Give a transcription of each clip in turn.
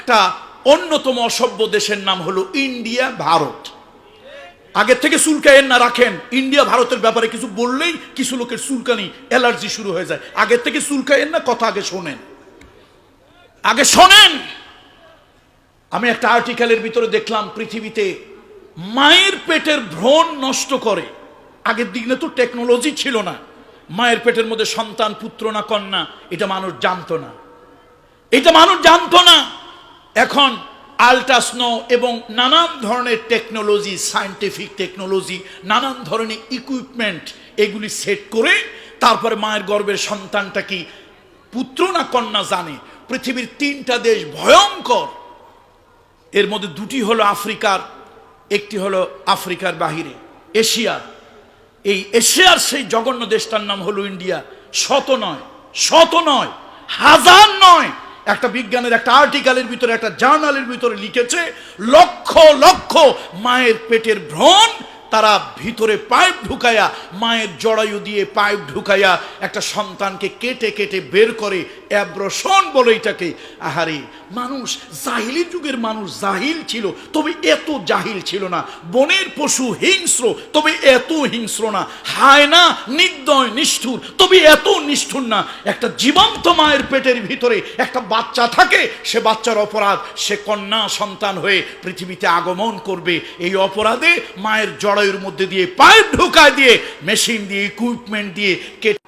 একটা অন্যতম অসভ্য দেশের নাম হলো ইন্ডিয়া, ভারত। আগে থেকে চুলকায়েন না, রাখেন। ইন্ডিয়া ভারতের ব্যাপারে কিছু বললেই কিছু লোকের চুলকানি, অ্যালার্জি শুরু হয়ে যায়। আগে থেকে চুলকায়েন না, কথা আগে শোনেন, আগে শোনেন। আমি একটা আর্টিকেলের ভিতরে দেখলাম পৃথিবীতে মায়ের পেটের ভ্রূণ নষ্ট করে। আগের দিনে তো টেকনোলজি ছিল না, মায়ের পেটের মধ্যে সন্তান পুত্র না কন্যা এটা মানুষ জানতো না, এটা মানুষ জানতো না। এখন আল্ট্রাসনো এবং নানান ধরনের টেকনোলজি, সায়েন্টিফিক টেকনোলজি, নানান ধরনের ইকুইপমেন্ট, এগুলি সেট করে তারপরে মায়ের গর্ভের সন্তানটা কি পুত্র না কন্যা জানে। পৃথিবীর 3টা দেশ ভয়ঙ্কর, এর মধ্যে 2টি হলো আফ্রিকার, একটি হলো আফ্রিকার বাহিরে এশিয়ার। এই এশিয়ার সেই জঘন্য দেশটার নাম হলো ইন্ডিয়া। শত নয়, হাজার নয়, একটা বিজ্ঞানের একটা আর্টিকেলের ভিতরে, একটা জার্নালের ভিতরে লিখেছে লক্ষ লক্ষ মায়ের পেটের ভ্রূণ তারা ভিতরে পাইপ ঢুকায়া, মায়ের জরায়ু দিয়ে পাইপ ঢুকায়া একটা সন্তানকে কেটে কেটে বের করে, অ্যাব্রশন বলে এটাকে। আহারে, মানুষ, জাহিলি যুগের মানুষ জাহিল ছিল, তবে এত জাহিল ছিল না। বনের পশু হিংস্র, তবে এত হিংস্র না। হায়না নির্দয় নিষ্ঠুর, তবে এত নিষ্ঠুর না। একটা জীবন্ত মায়ের পেটের ভিতরে একটা বাচ্চা থাকে, সে বাচ্চার অপরাধ, সে কন্যা সন্তান হয়ে পৃথিবীতে আগমন করবে। এই অপরাধে মায়ের জরায়ুর মধ্যে দিয়ে পাইপ ঢুকায় দিয়ে, মেশিন দিয়ে, ইকুইপমেন্ট দিয়ে কেটে।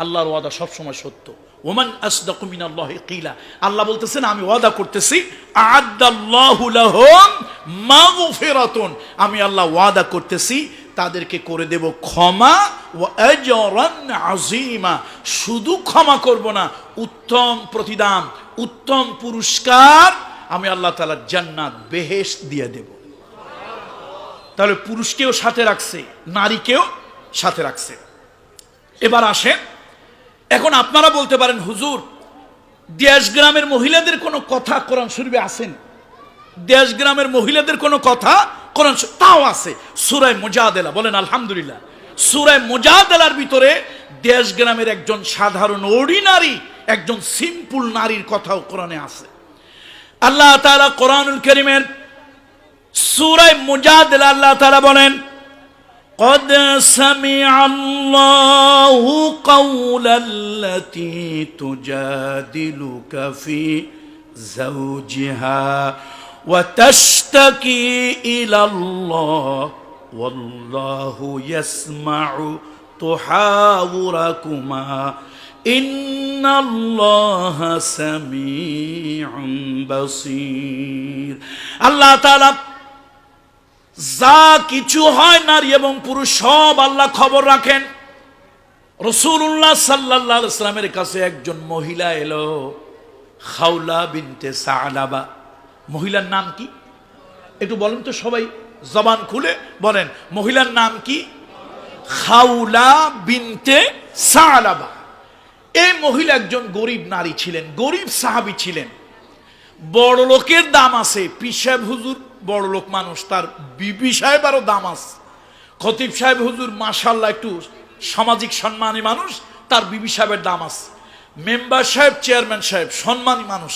আল্লাহর ওয়াদা সবসময় সত্য। ওমান আসদাকু মিনাল্লাহি কিলা, আল্লাহ বলতেছেন আমি ওয়াদা করতেছি, আ'আদাল্লাহু লাহুম মাগফিরাতুন, আমি আল্লাহ ওয়াদা করতেছি তাদেরকে করে দেব ক্ষমা, ওয়া আজরান আযীমা, শুধু ক্ষমা করব না, উত্তম প্রতিদান, উত্তম পুরস্কার আমি আল্লাহ তাআলা জান্নাত, বেহেশত দিয়ে দেব। তাহলে পুরুষকেও সাথে রাখছে, নারীকেও সাথে রাখছে। এবার আসেন, এখন আপনারা বলতে পারেন হুজুর দেশ গ্রামের মহিলাদের কোনো কথা কোরআন শরীফে আছেন? দেশ গ্রামের মহিলাদের কোনো কথা কোরআন, তাও আছে সূরা মুজাদালা। বলেন আলহামদুলিল্লাহ। সূরা মুজাদালার ভিতরে দেশ গ্রামের একজন সাধারণ অর্ডিনারি, একজন সিম্পল নারীর কথাও কোরআনে আছে। আল্লাহ তাআলা কোরআনুল কারীমের সূরা মুজাদালা আল্লাহ তাআলা বলেন, قد سمع الله قول التي تجادلك في زوجها وتشتكي إلى الله والله يسمع تحاوركما إن الله سميع بصير। আল্লাহ তাআলা যা কিছু হয় নারী এবং পুরুষ সব আল্লাহ খবর রাখেন। রাসূলুল্লাহ সাল্লাল্লাহু আলাইহি ওয়াসাল্লামের কাছে একজন মহিলা এলো, খাওলা বিনতে সালাবা। মহিলার নাম কি একটু বলেন তো সবাই, জবান খুলে বলেন, মহিলার নাম কি? খাওলা বিনতে সালাবা। এই মহিলা একজন গরিব নারী ছিলেন, গরিব সাহাবী ছিলেন। বড় লোকের দাম আছে, পীর সাহেব হুজুর বড় লোক মানুষ, তার বিবি সাহেব আরো দাম আছে। খতিব সাহেব হুজুর মাশাআল্লাহ একটু সামাজিক সম্মানী মানুষ, তার বিবি সাহেবের দাম আছে। মেম্বার সাহেব, চেয়ারম্যান সাহেব সম্মানী মানুষ,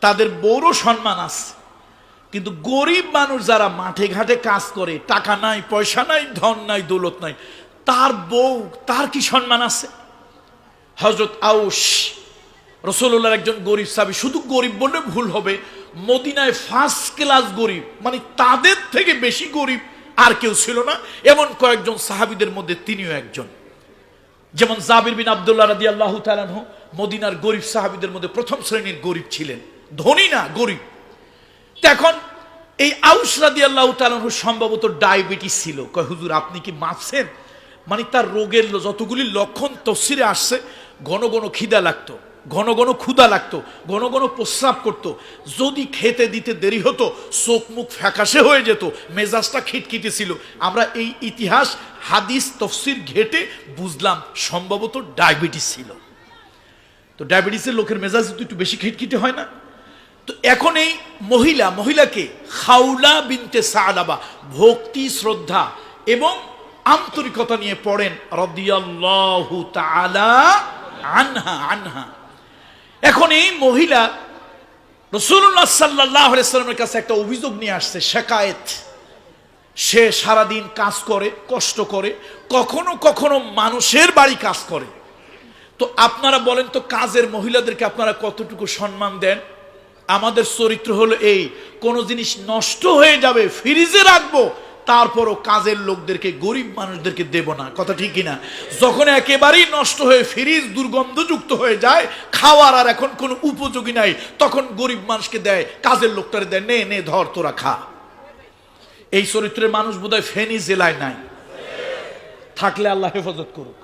তাদের বড় সম্মান আছে। কিন্তু গরিব মানুষ যারা মাঠে ঘাটে কাজ করে, টাকা নাই, পয়সা নাই, ধন নাই, দৌলত নাই, তার বউ, তার কি সম্মান আছে? হযরত আউস রাসূলুল্লাহর একজন গরিব সাহাবী, শুধু গরিব বললে ভুল হবে, মদিনায় ফার্স্ট ক্লাস গরিব, মানে তাদের থেকে বেশি গরিব আর কেউ ছিল না। এমন কয়েকজন সাহাবীদের মধ্যে তিনিও একজন। যেমন জাবির বিন আব্দুল্লাহ রাদিয়াল্লাহু তাআলা আনহু মদিনার গরিব সাহাবীদের মধ্যে প্রথম শ্রেণীর গরিব ছিলেন, ধনী না, গরিব। এখন এই আউস রাদিয়াল্লাহু তাআলা আনহু সম্ভবত ডায়াবেটিস ছিল। কয় হুজুর আপনি কি মাপছেন? মানে তার রোগের যতগুলি লক্ষণ তফসিরে আসছে, ঘন ঘন খিদা লাগতো, ঘন ঘন ক্ষুধা লাগতো, ঘন ঘন প্রস্রাব করতো, যদি খেতে দিতে দেরি হতো চোখ মুখ ফ্যাকাশে হয়ে যেত, মেজাজটা খিটখিটে ছিল। আমরা এই ইতিহাস হাদিস তফসির ঘেটে বুঝলাম সম্ভবত ডায়াবেটিস ছিল। তো ডায়াবেটিসের লোকের মেজাজ একটু বেশি খিটখিটে হয় না? তো এখন এই মহিলাকে খাওলা বিনতে সালাবা ভক্তি, শ্রদ্ধা এবং আন্তরিকতা নিয়ে পড়েন রাদিয়াল্লাহু তাআলা আনহা। এখন এই মহিলা রাসূলুল্লাহ সাল্লাল্লাহু আলাইহি ওয়াসাল্লামের কাছে একটা অভিযোগ নিয়ে আসছে, শিকায়েত। সে সারাদিন কাজ করে, কষ্ট করে, কখনো কখনো মানুষের বাড়ি কাজ করে। তো আপনারা বলেন তো, কাজের মহিলাদেরকে আপনারা কতটুকু সম্মান দেন? আমাদের চরিত্র হলো এই, কোন জিনিস নষ্ট হয়ে যাবে ফ্রিজে রাখবো, তারপরও কাজের লোকদেরকে, গরিব মানুষদেরকে দেব না। কথা ঠিক কিনা? যখন একেবারেই নষ্ট হয়ে ফ্রিজ দুর্গন্ধযুক্ত হয়ে যায়, খাওয়ার আর এখন কোনো উপযোগী নাই, তখন গরিব মানুষকে দেয়, কাজের লোকটারে দেয়, নে নে ধর তোরা খা। এই চরিত্রের মানুষ বোধহয় ফেনী জেলায় নাই, থাকলে আল্লাহ হেফাজত করুক।